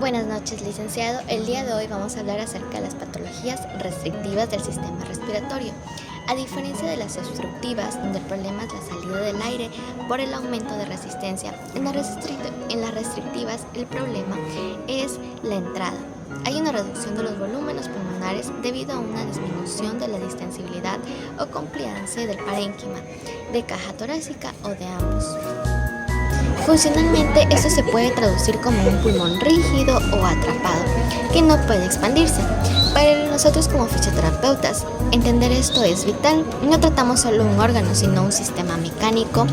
Buenas noches, licenciado. El día de hoy vamos a hablar acerca de las patologías restrictivas del sistema respiratorio. A diferencia de las obstructivas, donde el problema es la salida del aire por el aumento de resistencia, en las restrictivas el problema es la entrada. Hay una reducción de los volúmenes pulmonares debido a una disminución de la distensibilidad o compliance del parénquima, de caja torácica o de ambos. Funcionalmente, esto se puede traducir como un pulmón rígido o atrapado, que no puede expandirse. Para nosotros como fisioterapeutas, entender esto es vital. No tratamos solo un órgano, sino un sistema mecánico,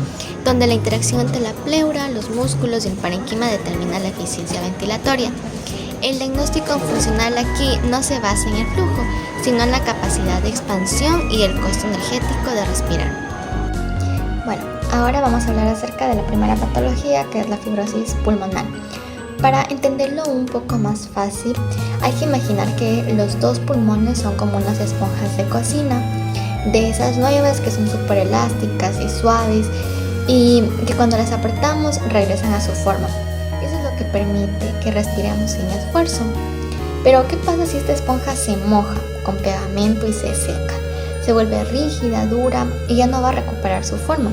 donde la interacción entre la pleura, los músculos y el parénquima determina la eficiencia ventilatoria. El diagnóstico funcional aquí no se basa en el flujo, sino en la capacidad de expansión y el costo energético de respirar. Bueno, ahora vamos a hablar acerca de la primera patología, que es la fibrosis pulmonar. Para entenderlo un poco más fácil, hay que imaginar que los dos pulmones son como unas esponjas de cocina, de esas nuevas que son súper elásticas y suaves y que cuando las apretamos regresan a su forma. Eso es lo que permite que respiremos sin esfuerzo. Pero ¿qué pasa si esta esponja se moja con pegamento y se seca? Se vuelve rígida, dura y ya no va a recuperar su forma.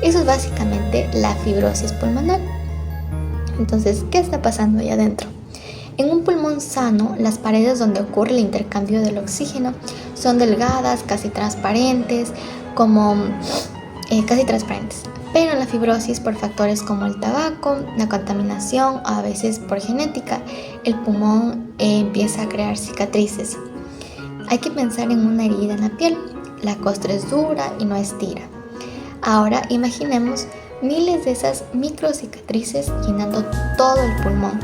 Eso es básicamente la fibrosis pulmonar. Entonces, ¿qué está pasando ahí adentro? En un pulmón sano, las paredes donde ocurre el intercambio del oxígeno son delgadas, casi transparentes. Pero en la fibrosis, por factores como el tabaco, la contaminación o a veces por genética, el pulmón empieza a crear cicatrices. Hay que pensar en una herida en la piel. La costra es dura y no estira. Ahora imaginemos miles de esas microcicatrices llenando todo el pulmón.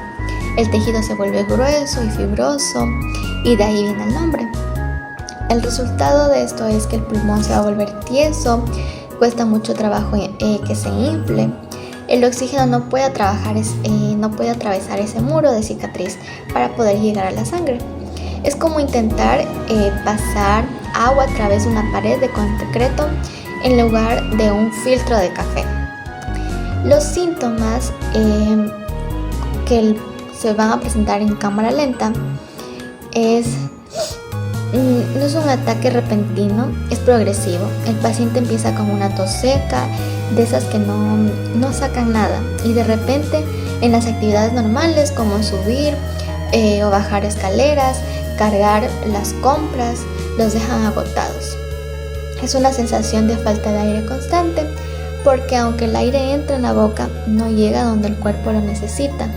El tejido se vuelve grueso y fibroso y de ahí viene el nombre. El resultado de esto es que el pulmón se va a volver tieso, cuesta mucho trabajo que se infle. El oxígeno no puede atravesar ese muro de cicatriz para poder llegar a la sangre. Es como intentar pasar agua a través de una pared de concreto en lugar de un filtro de café. Los síntomas que se van a presentar en cámara lenta no es un ataque repentino, es progresivo. El paciente empieza con una tos seca, de esas que no sacan nada, y de repente en las actividades normales como subir o bajar escaleras, cargar las compras, los dejan agotados. Es una sensación de falta de aire constante, porque aunque el aire entra en la boca, no llega donde el cuerpo lo necesita.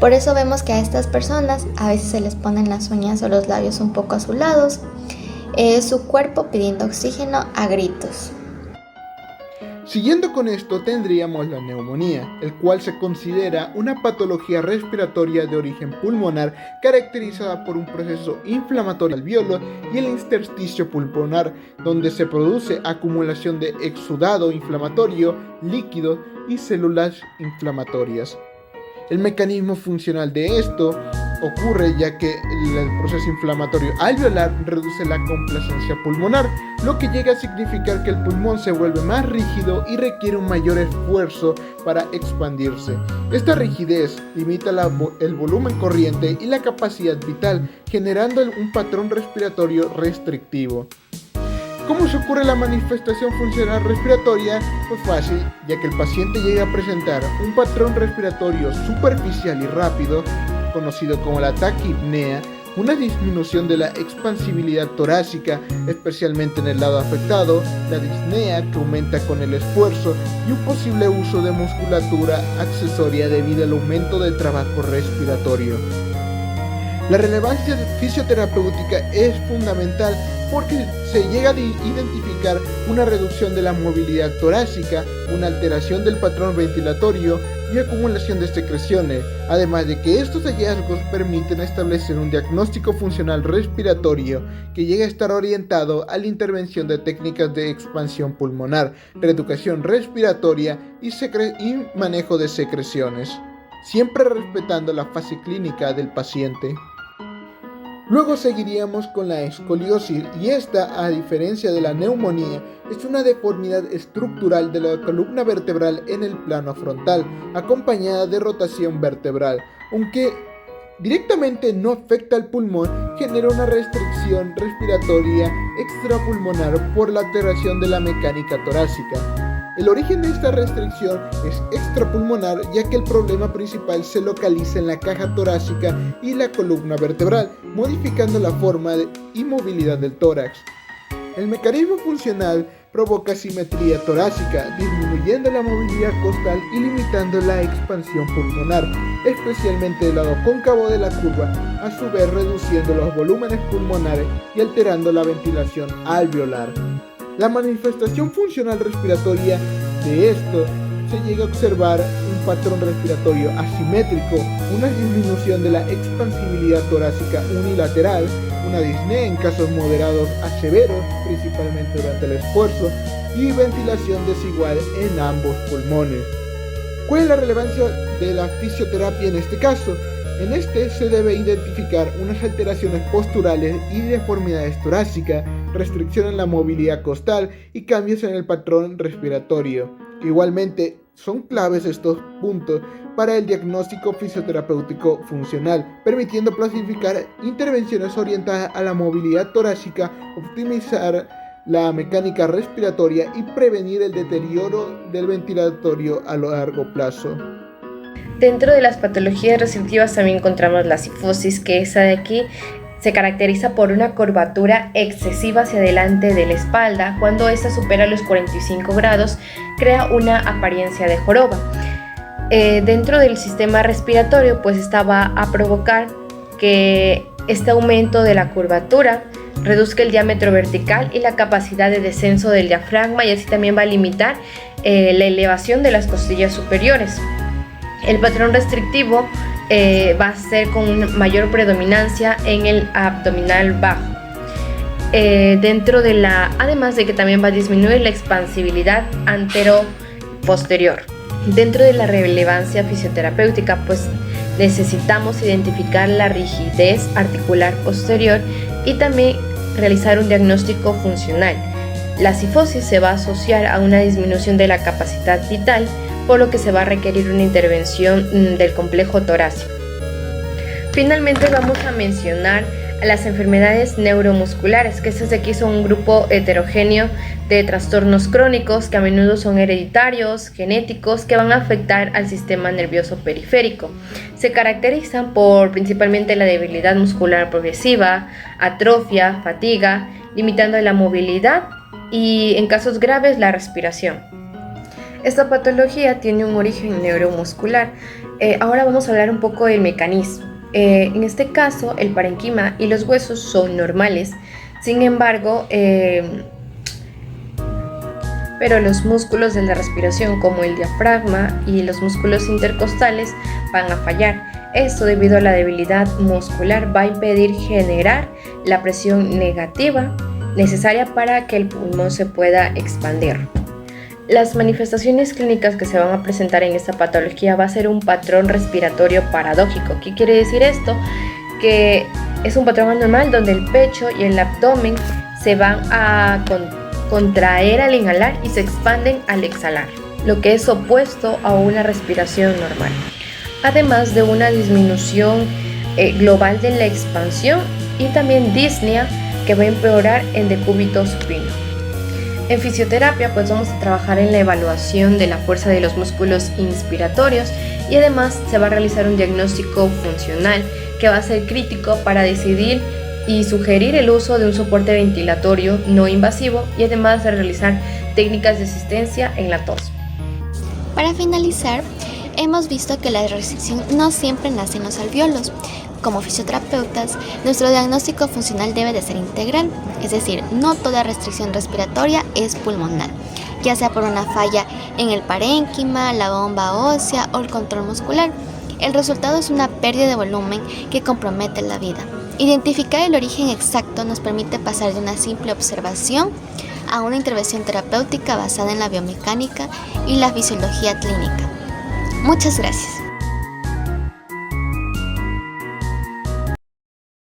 Por eso vemos que a estas personas a veces se les ponen las uñas o los labios un poco azulados, su cuerpo pidiendo oxígeno a gritos. Siguiendo con esto tendríamos la neumonía, el cual se considera una patología respiratoria de origen pulmonar caracterizada por un proceso inflamatorio alveolo y el intersticio pulmonar, donde se produce acumulación de exudado inflamatorio, líquido y células inflamatorias. El mecanismo funcional de esto ocurre ya que el proceso inflamatorio alveolar reduce la complacencia pulmonar, lo que llega a significar que el pulmón se vuelve más rígido y requiere un mayor esfuerzo para expandirse. Esta rigidez limita el volumen corriente y la capacidad vital, generando un patrón respiratorio restrictivo. ¿Cómo se ocurre la manifestación funcional respiratoria? Pues fácil, ya que el paciente llega a presentar un patrón respiratorio superficial y rápido, conocido como la taquipnea, una disminución de la expansibilidad torácica, especialmente en el lado afectado, la disnea, que aumenta con el esfuerzo, y un posible uso de musculatura accesoria debido al aumento del trabajo respiratorio. La relevancia fisioterapéutica es fundamental porque se llega a identificar una reducción de la movilidad torácica, una alteración del patrón ventilatorio y acumulación de secreciones, además de que estos hallazgos permiten establecer un diagnóstico funcional respiratorio que llega a estar orientado a la intervención de técnicas de expansión pulmonar, reeducación respiratoria y manejo de secreciones, siempre respetando la fase clínica del paciente. Luego seguiríamos con la escoliosis, y esta, a diferencia de la neumonía, es una deformidad estructural de la columna vertebral en el plano frontal, acompañada de rotación vertebral, aunque directamente no afecta al pulmón, genera una restricción respiratoria extrapulmonar por la alteración de la mecánica torácica. El origen de esta restricción es extrapulmonar, ya que el problema principal se localiza en la caja torácica y la columna vertebral, modificando la forma y movilidad del tórax. El mecanismo funcional provoca asimetría torácica, disminuyendo la movilidad costal y limitando la expansión pulmonar, especialmente del lado cóncavo de la curva, a su vez reduciendo los volúmenes pulmonares y alterando la ventilación alveolar. La manifestación funcional respiratoria de esto se llega a observar un patrón respiratorio asimétrico, una disminución de la expansibilidad torácica unilateral, una disnea en casos moderados a severos, principalmente durante el esfuerzo, y ventilación desigual en ambos pulmones. ¿Cuál es la relevancia de la fisioterapia en este caso? En este se debe identificar unas alteraciones posturales y deformidades torácicas, restricción en la movilidad costal y cambios en el patrón respiratorio. Igualmente, son claves estos puntos para el diagnóstico fisioterapéutico funcional, permitiendo planificar intervenciones orientadas a la movilidad torácica, optimizar la mecánica respiratoria y prevenir el deterioro del ventilatorio a largo plazo. Dentro de las patologías restrictivas también encontramos la cifosis, que esa de aquí se caracteriza por una curvatura excesiva hacia adelante de la espalda. Cuando esta supera los 45 grados, crea una apariencia de joroba. Dentro del sistema respiratorio, pues esta va a provocar que este aumento de la curvatura reduzca el diámetro vertical y la capacidad de descenso del diafragma, y así también va a limitar la elevación de las costillas superiores. El patrón restrictivo va a ser con una mayor predominancia en el abdominal bajo. Además de que también va a disminuir la expansibilidad antero-posterior. Dentro de la relevancia fisioterapéutica, pues necesitamos identificar la rigidez articular posterior y también realizar un diagnóstico funcional. La cifosis se va a asociar a una disminución de la capacidad vital, por lo que se va a requerir una intervención del complejo torácico. Finalmente vamos a mencionar a las enfermedades neuromusculares, que estas de aquí son un grupo heterogéneo de trastornos crónicos que a menudo son hereditarios, genéticos, que van a afectar al sistema nervioso periférico. Se caracterizan por principalmente la debilidad muscular progresiva, atrofia, fatiga, limitando la movilidad y en casos graves la respiración. Esta patología tiene un origen neuromuscular. Ahora vamos a hablar un poco del mecanismo. En este caso, el parenquima y los huesos son normales, sin embargo, pero los músculos de la respiración, como el diafragma y los músculos intercostales, van a fallar. Esto, debido a la debilidad muscular, va a impedir generar la presión negativa necesaria para que el pulmón se pueda expandir. Las manifestaciones clínicas que se van a presentar en esta patología va a ser un patrón respiratorio paradójico. ¿Qué quiere decir esto? Que es un patrón anormal donde el pecho y el abdomen se van a contraer al inhalar y se expanden al exhalar, lo que es opuesto a una respiración normal. Además de una disminución global de la expansión y también disnea, que va a empeorar en decúbito supino. En fisioterapia, pues vamos a trabajar en la evaluación de la fuerza de los músculos inspiratorios, y además se va a realizar un diagnóstico funcional que va a ser crítico para decidir y sugerir el uso de un soporte ventilatorio no invasivo, y además de realizar técnicas de asistencia en la tos. Para finalizar, hemos visto que la restricción no siempre nace en los alvéolos. Como fisioterapeutas, nuestro diagnóstico funcional debe de ser integral, es decir, no toda restricción respiratoria es pulmonar, ya sea por una falla en el parénquima, la bomba ósea o el control muscular. El resultado es una pérdida de volumen que compromete la vida. Identificar el origen exacto nos permite pasar de una simple observación a una intervención terapéutica basada en la biomecánica y la fisiología clínica. Muchas gracias.